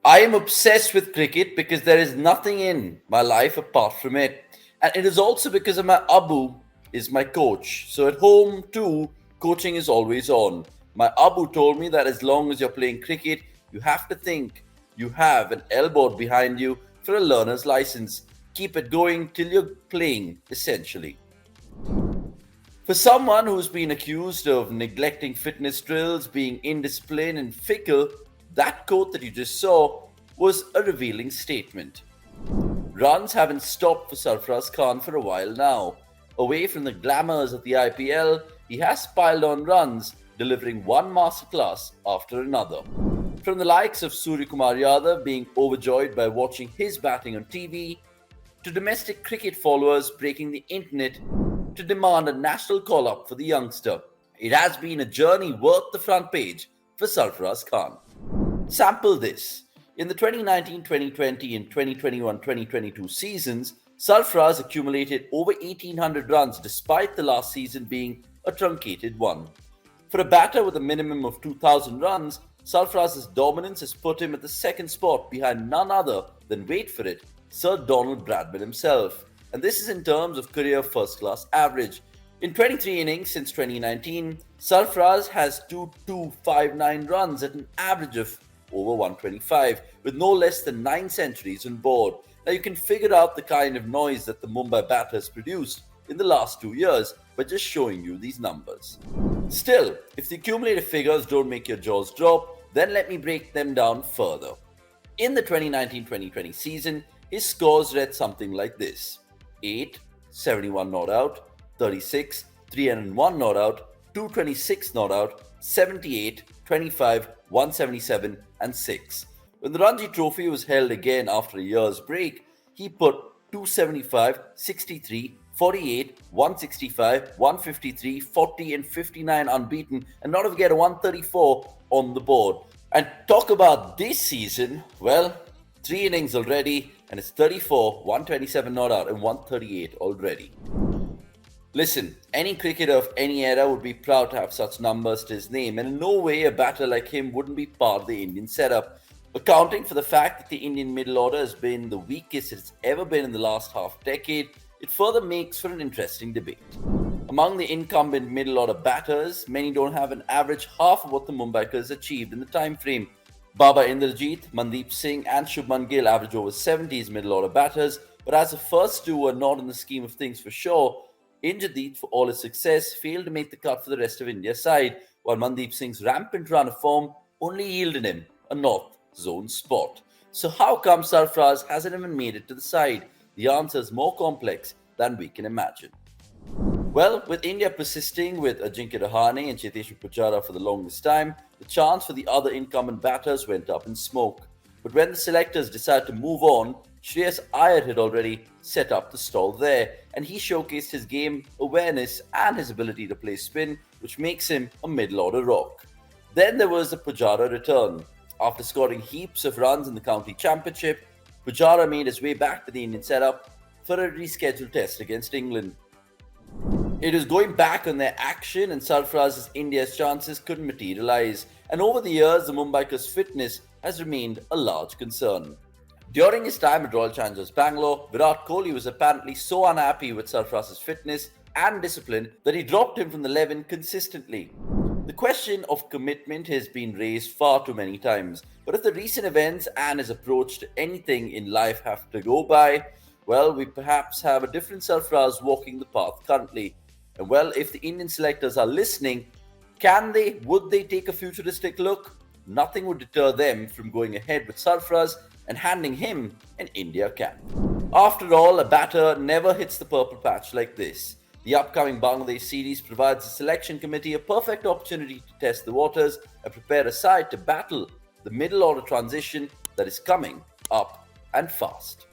I am obsessed with cricket because there is nothing in my life apart from it. And it is also because of my Abu is my coach. So at home too, coaching is always on. My Abu told me that as long as you're playing cricket, you have to think you have an elbow behind you for a learner's license. Keep it going till you're playing, essentially. For someone who's been accused of neglecting fitness drills, being indisciplined and fickle, that quote that you just saw was a revealing statement. Runs haven't stopped for Sarfaraz Khan for a while now. Away from the glamours of the IPL, he has piled on runs, delivering one masterclass after another. From the likes of Surya Kumar Yadav being overjoyed by watching his batting on TV, to domestic cricket followers breaking the internet to demand a national call-up for the youngster. It has been a journey worth the front page for Sarfaraz Khan. Sample this. In the 2019-2020 and 2021-2022 seasons, Sarfaraz accumulated over 1,800 runs despite the last season being a truncated one. For a batter with a minimum of 2,000 runs, Sarfaraz's dominance has put him at the second spot behind none other than, wait for it, Sir Donald Bradman himself. And this is in terms of career first-class average. In 23 innings since 2019, Sarfaraz has 2,259 runs at an average of over 125, with no less than 9 centuries on board. Now you can figure out the kind of noise that the Mumbai batters produced in the last 2 years by just showing you these numbers. Still, if the accumulated figures don't make your jaws drop, then let me break them down further. In the 2019-2020 season, his scores read something like this: 8, 71 not out, 36, 301 not out, 226 not out, 78, 25, 177 and 6. When the Ranji Trophy was held again after a year's break, he put 275, 63, 48, 165, 153, 40 and 59 unbeaten, and not to forget a 134 on the board. And talk about this season, well, 3 innings already, and it's 34, 127 not out, and 138 already. Listen, any cricketer of any era would be proud to have such numbers to his name, and in no way a batter like him wouldn't be part of the Indian setup. Accounting for the fact that the Indian middle order has been the weakest it's ever been in the last half decade, it further makes for an interesting debate. Among the incumbent middle order batters, many don't have an average half of what the Mumbaikars achieved in the time frame. Baba Indrajit, Mandeep Singh and Shubman Gill average over 70s middle order batters, but as the first two are not in the scheme of things for sure, Indrajit, for all his success, failed to make the cut for the rest of India's side, while Mandeep Singh's rampant run of form only yielded him a North Zone spot. So how come Sarfaraz hasn't even made it to the side? The answer is more complex than we can imagine. Well, with India persisting with Ajinkya Rahane and Cheteshwar Pujara for the longest time, the chance for the other incumbent batters went up in smoke. But when the selectors decided to move on, Shreyas Iyer had already set up the stall there, and he showcased his game awareness and his ability to play spin, which makes him a middle-order rock. Then there was the Pujara return. After scoring heaps of runs in the county championship, Pujara made his way back to the Indian setup for a rescheduled test against England. It was going back on their action, and Sarfaraz's India's chances couldn't materialise, and over the years the Mumbaikars' fitness has remained a large concern. During his time at Royal Challengers Bangalore, Virat Kohli was apparently so unhappy with Sarfaraz's fitness and discipline that he dropped him from the 11 consistently. The question of commitment has been raised far too many times, but if the recent events and his approach to anything in life have to go by, well, we perhaps have a different Sarfaraz walking the path currently. And well, if the Indian selectors are listening, would they take a futuristic look? Nothing would deter them from going ahead with Sarfaraz and handing him an India cap. After all, a batter never hits the purple patch like this. The upcoming Bangladesh series provides the selection committee a perfect opportunity to test the waters and prepare a side to battle the middle order transition that is coming up and fast.